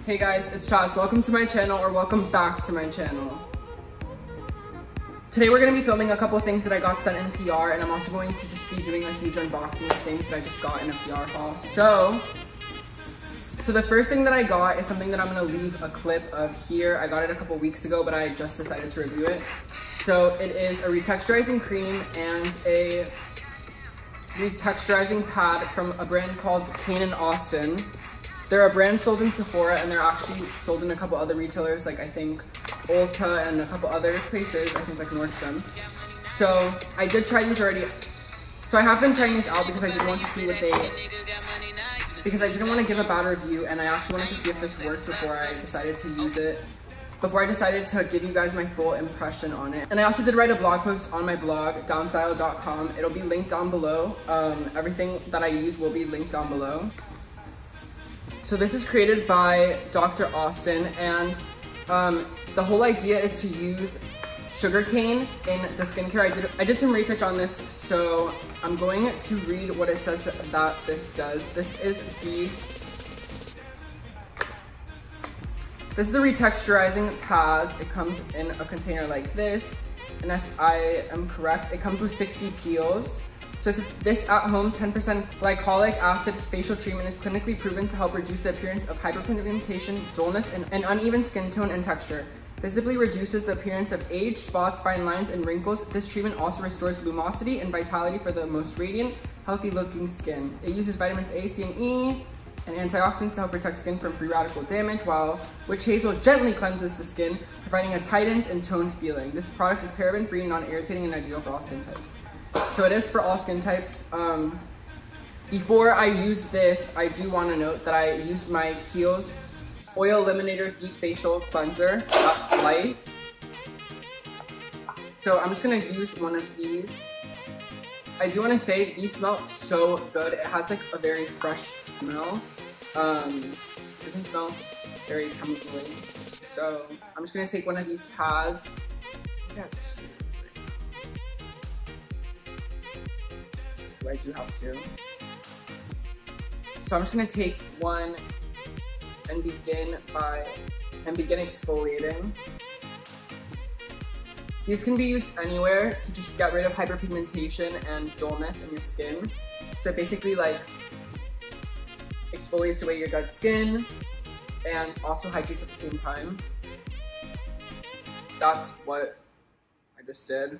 Hey guys, it's Chaz. Welcome to my channel, or welcome back to my channel. Today we're going to be filming a couple of things that I got sent in PR, and I'm also going to just be doing a huge unboxing of things that I just got in a PR haul. So the first thing that I got is something that I'm going to leave a clip of here. I got it a couple weeks ago, but I just decided to review it. So it is a retexturizing cream and a retexturizing pad from a brand called Kane & Austin. They're a brand sold in Sephora, and they're actually sold in a couple other retailers, like I think Ulta and a couple other places, I think like Nordstrom. So I did try these already. So I have been trying these out because I did want to see what because I didn't want to give a bad review, and I actually wanted to see if this worked before I decided to use it. Before I decided to give you guys my full impression on it. And I also did write a blog post on my blog, downstyle.com. It'll be linked down below. Everything that I use will be linked down below. So this is created by Dr. Austin, and the whole idea is to use sugarcane in the skincare. I did some research on this, so I'm going to read what it says that this does. This is the retexturizing pads. It comes in a container like this, and if I am correct, it comes with 60 peels. So this at-home 10% glycolic acid facial treatment is clinically proven to help reduce the appearance of hyperpigmentation, dullness, and uneven skin tone and texture. Visibly reduces the appearance of age, spots, fine lines, and wrinkles. This treatment also restores lumosity and vitality for the most radiant, healthy-looking skin. It uses vitamins A, C, and E, and antioxidants to help protect skin from free radical damage, while witch hazel gently cleanses the skin, providing a tightened and toned feeling. This product is paraben-free, non-irritating, and ideal for all skin types. So it is for all skin types. Before I use this, I do want to note that I used my Kiehl's Oil Eliminator Deep Facial Cleanser. That's light. So I'm just going to use one of these. I do want to say these smell so good. It has like a very fresh smell. It doesn't smell very chemically. So I'm just going to take one of these pads. I do have two. So I'm just gonna take one and begin exfoliating. These can be used anywhere to just get rid of hyperpigmentation and dullness in your skin. So it basically like exfoliates away your dead skin and also hydrates at the same time. That's what I just did.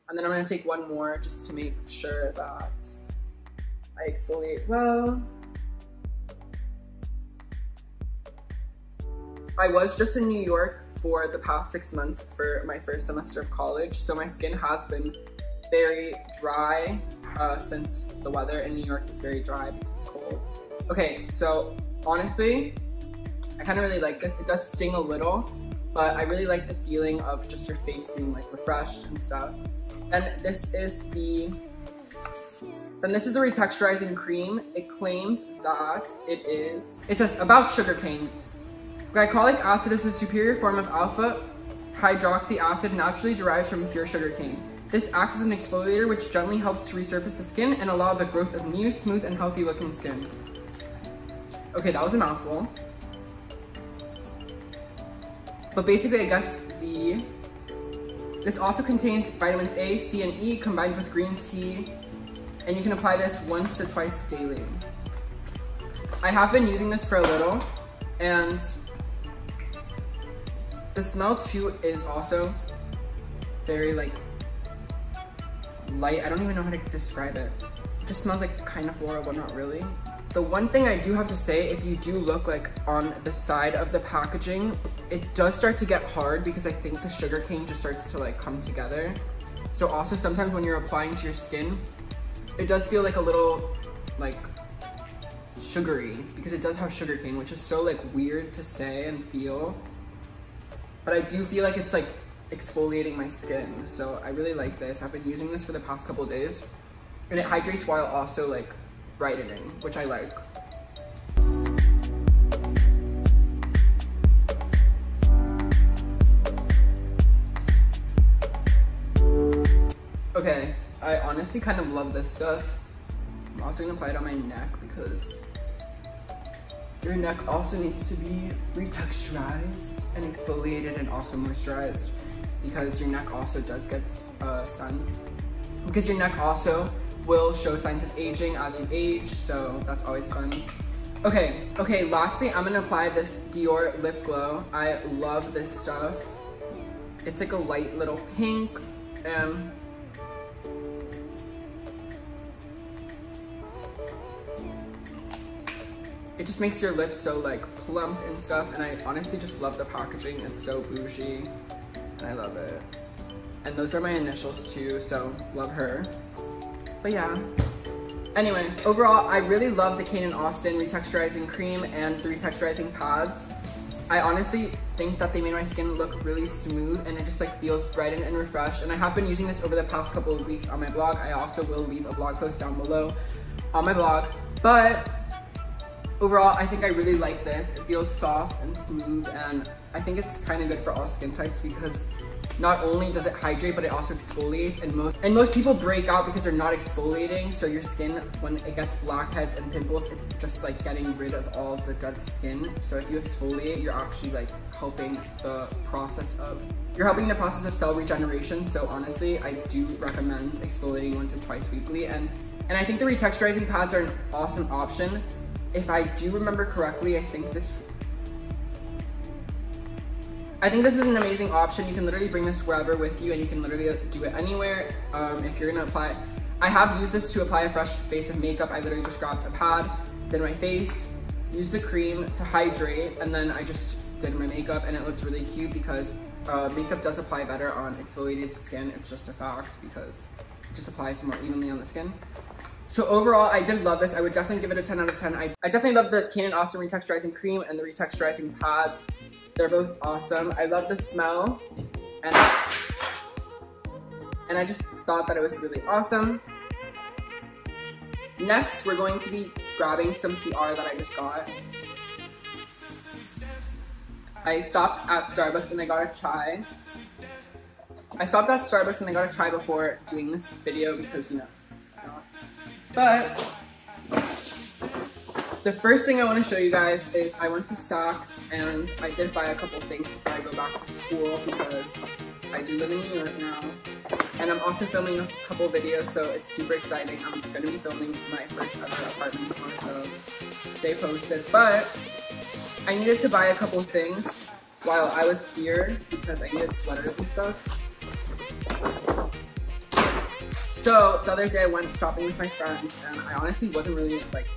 And then I'm going to take one more just to make sure that I exfoliate well. I was just in New York for the past 6 months for my first semester of college, so my skin has been very dry since the weather in New York is very dry because it's cold. Okay, so honestly, I kind of really like this. It does sting a little, but I really like the feeling of just your face being like refreshed and stuff. And this is the retexturizing cream. It claims that it says about sugarcane. Glycolic acid is a superior form of alpha hydroxy acid naturally derived from pure sugarcane. This acts as an exfoliator which gently helps to resurface the skin and allow the growth of new, smooth, and healthy looking skin. Okay, that was a mouthful. But basically, I guess this also contains vitamins A, C, and E combined with green tea, and you can apply this once or twice daily. I have been using this for a little, and the smell too is also very like light. I don't even know how to describe it. It just smells like kind of floral, but not really. The one thing I do have to say, if you do look like on the side of the packaging, it does start to get hard because I think the sugarcane just starts to like come together. So also sometimes when you're applying to your skin, it does feel like a little like sugary because it does have sugarcane, which is so like weird to say and feel. But I do feel like it's like exfoliating my skin. So I really like this. I've been using this for the past couple days, and it hydrates while also like brightening, which I like. Okay, I honestly kind of love this stuff. I'm also gonna apply it on my neck because Your neck also needs to be retexturized and exfoliated and also moisturized because your neck also does get sun. Because your neck also will show signs of aging as you age, so that's always fun. Okay, lastly, I'm gonna apply this Dior lip glow. I love this stuff. It's like a light little pink. It just makes your lips so like plump and stuff, and I honestly just love the packaging. It's so bougie, and I love it. And those are my initials too, so love her. But yeah. Anyway, overall, I really love the Kane & Austin retexturizing cream and the retexturizing pads. I honestly think that they made my skin look really smooth, and it just like feels brightened and refreshed. And I have been using this over the past couple of weeks on my blog. I also will leave a blog post down below on my blog. But overall, I think I really like this. It feels soft and smooth, and I think it's kind of good for all skin types because not only does it hydrate, but it also exfoliates, and most people break out because they're not exfoliating. So your skin, when it gets blackheads and pimples, it's just like getting rid of all the dead skin. So if you exfoliate, you're actually like helping the process of cell regeneration. So honestly, I do recommend exfoliating once or twice weekly, and I think the retexturizing pads are an awesome option. If I do remember correctly, I think this is an amazing option. You can literally bring this wherever with you, and you can literally do it anywhere. If you're gonna apply, I have used this to apply a fresh face of makeup. I literally just grabbed a pad, did my face, used the cream to hydrate, and then I just did my makeup, and it looks really cute because makeup does apply better on exfoliated skin. It's just a fact because it just applies more evenly on the skin. So overall, I did love this. I would definitely give it a 10 out of 10. I definitely love the Kane & Austin retexturizing cream and the retexturizing pads. They're both awesome. I love the smell, and I just thought that it was really awesome. Next, we're going to be grabbing some PR that I just got. I stopped at Starbucks and I got a chai. Before doing this video because, you know, but the first thing I want to show you guys is I went to Saks and I did buy a couple things before I go back to school because I do live in New York now. And I'm also filming a couple videos, so it's super exciting. I'm going to be filming my first ever apartment tour, so stay posted. But I needed to buy a couple things while I was here because I needed sweaters and stuff. So the other day I went shopping with my friends, and I honestly wasn't really like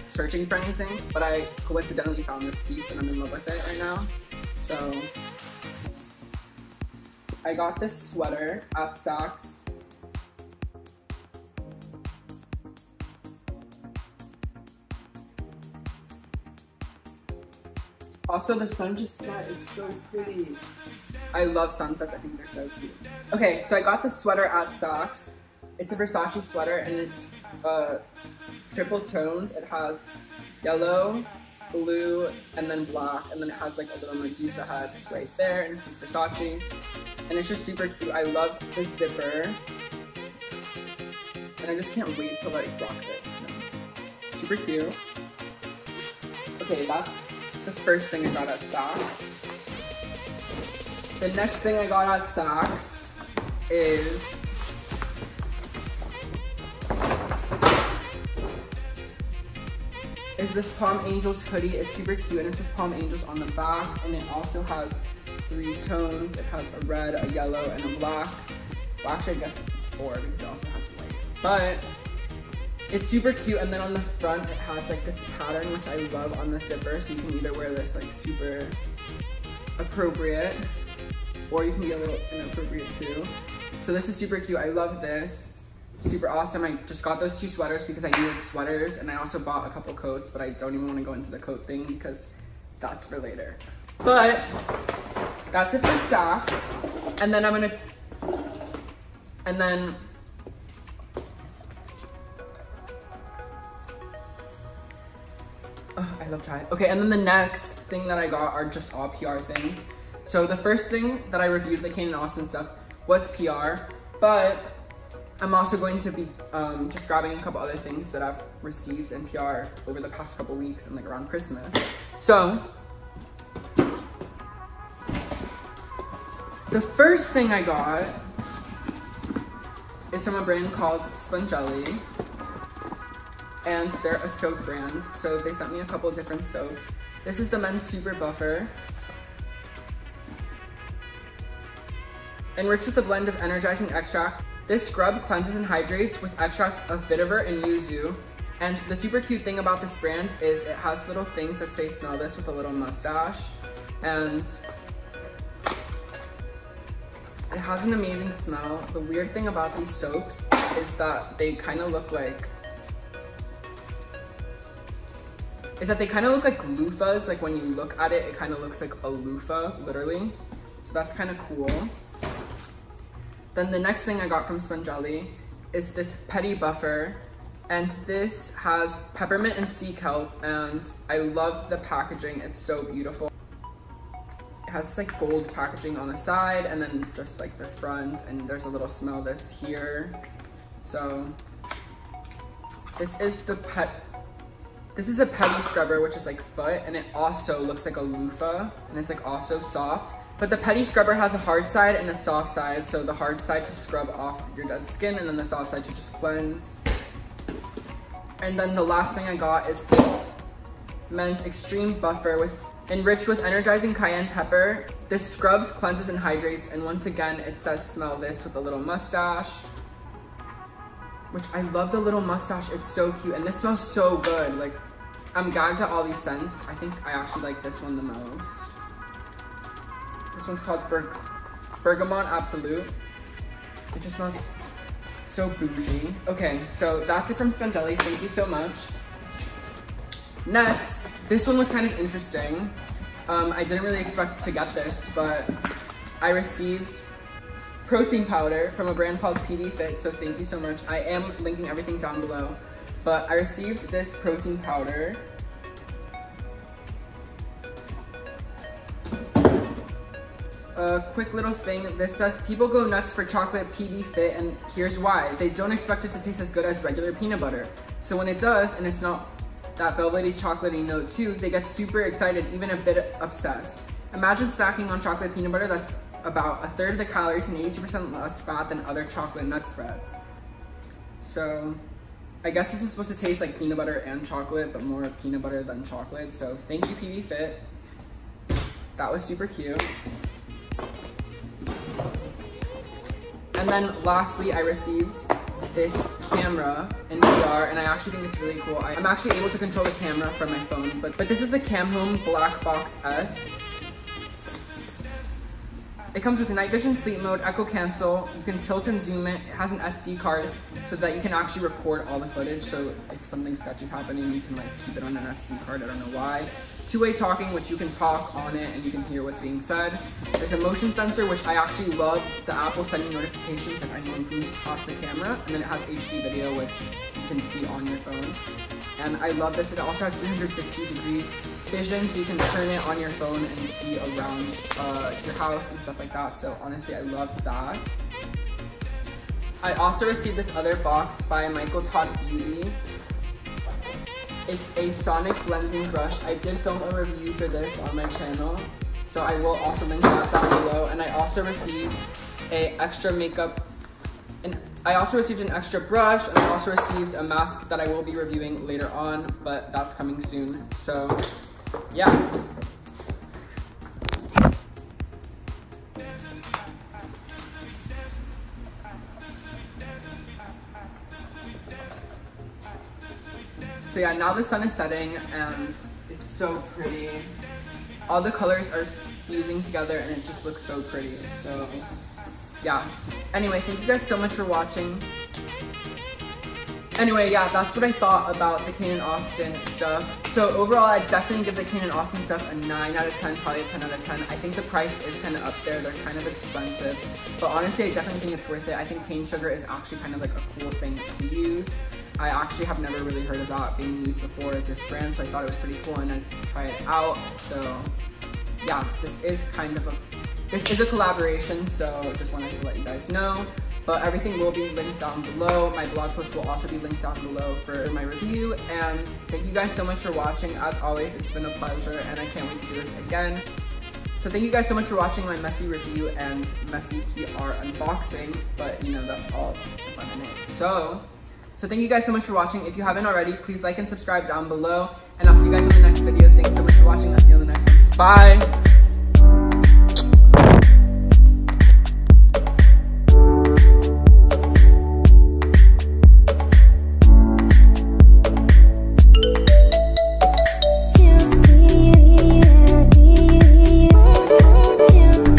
searching for anything, but I coincidentally found this piece and I'm in love with it right now. So I got this sweater at Saks. Also, the sun just set. It's so pretty. I love sunsets. I think they're so cute. Okay, so I got this sweater at Saks. It's a Versace sweater, and it's triple tones. It has yellow, blue, and then black, and then it has like a little Medusa head right there, and this is Versace, and it's just super cute. I love the zipper, and I just can't wait to like rock this. You know? Super cute. Okay, that's the first thing I got at Saks. The next thing I got at Saks is this Palm Angels hoodie. It's super cute, and it says Palm Angels on the back, and it also has 3 tones. It has a red, a yellow, and a black. Well, actually, I guess it's 4 because it also has white. But it's super cute, and then on the front, it has like this pattern, which I love on the zipper, so you can either wear this like super appropriate, or you can be a little inappropriate too. So this is super cute. I love this. Super awesome. I just got those 2 sweaters because I needed sweaters, and I also bought a couple coats, but I don't even want to go into the coat thing because that's for later. But that's it for Saks. And then I love chai. Okay, and then the next thing that I got are just all PR things. So the first thing that I reviewed, the Kane & Austin stuff, was PR, but I'm also going to be just grabbing a couple other things that I've received in PR over the past couple weeks and like around Christmas. So the first thing I got is from a brand called Spongelli, and they're a soap brand. So they sent me a couple different soaps. This is the Men's Super Buffer. Enriched with a blend of energizing extracts, this scrub cleanses and hydrates with extracts of vetiver and yuzu. And the super cute thing about this brand is it has little things that say smell this with a little mustache. And it has an amazing smell. The weird thing about these soaps is that they kind of look like loofahs. Like when you look at it, it kind of looks like a loofah, literally. So that's kind of cool. Then the next thing I got from Spongelli is this Petty Buffer, and this has peppermint and sea kelp, and I love the packaging. It's so beautiful. It has this like gold packaging on the side, and then just like the front, and there's a little smell this here. So this is the Petty Scrubber, which is like foot, and it also looks like a loofah, and it's like also soft. But the Petty Scrubber has a hard side and a soft side, so the hard side to scrub off your dead skin, and then the soft side to just cleanse. And then the last thing I got is this Men's Extreme Buffer enriched with energizing cayenne pepper. This scrubs, cleanses, and hydrates, and once again, it says smell this with a little mustache, which I love the little mustache. It's so cute, and this smells so good. Like, I'm gagged at all these scents. I think I actually like this one the most. This one's called Bergamot Absolute. It just smells so bougie. Okay, so that's it from Spongelli. Thank you so much. Next, this one was kind of interesting. I didn't really expect to get this, but I received protein powder from a brand called PB Fit, so thank you so much. I am linking everything down below, but I received this protein powder. A quick little thing, this says people go nuts for chocolate PB Fit, and here's why. They don't expect it to taste as good as regular peanut butter. So when it does, and it's not that velvety chocolatey note too, they get super excited, even a bit obsessed. Imagine snacking on chocolate peanut butter that's about 1/3 of the calories and 82% less fat than other chocolate nut spreads. So I guess this is supposed to taste like peanut butter and chocolate, but more peanut butter than chocolate. So thank you, PB Fit. That was super cute. And then lastly, I received this camera in PR, and I actually think it's really cool. I'm actually able to control the camera from my phone, but this is the CamHome Black Box S. It comes with night vision, sleep mode, echo cancel. You can tilt and zoom it. It has an SD card so that you can actually record all the footage. So if something sketchy is happening, you can like keep it on an SD card. I don't know why. Two-way talking, which you can talk on it and you can hear what's being said. There's a motion sensor, which I actually love. The app will send you notifications if anyone moves past the camera. And then it has HD video, which you can see on your phone. And I love this. It also has 360-degree vision, so you can turn it on your phone and see around your house and stuff like that. So honestly, I love that. I also received this other box by Michael Todd Beauty. It's a sonic blending brush. I did film a review for this on my channel, so I will also link that down below. And I also received an extra makeup, and I also received an extra brush, and I also received a mask that I will be reviewing later on, but that's coming soon. So yeah. So yeah, now the sun is setting and it's so pretty. All the colors are fusing together and it just looks so pretty. So yeah. Anyway, thank you guys so much for watching. Anyway, yeah, that's what I thought about the Kane & Austin stuff. So overall, I'd definitely give the Kane & Austin stuff a 9 out of 10, probably a 10 out of 10. I think the price is kind of up there. They're kind of expensive. But honestly, I definitely think it's worth it. I think cane sugar is actually kind of like a cool thing to use. I actually have never really heard of that being used before at this brand, so I thought it was pretty cool and I'd try it out. So yeah, this is a collaboration, so just wanted to let you guys know. but everything will be linked down below. My blog post will also be linked down below for my review. And thank you guys so much for watching. As always, it's been a pleasure and I can't wait to do this again. So thank you guys so much for watching my messy review and messy PR unboxing, but you know, that's all the fun in it. So thank you guys so much for watching. If you haven't already, please like and subscribe down below, and I'll see you guys in the next video. Thanks so much for watching. I'll see you in the next one. Bye.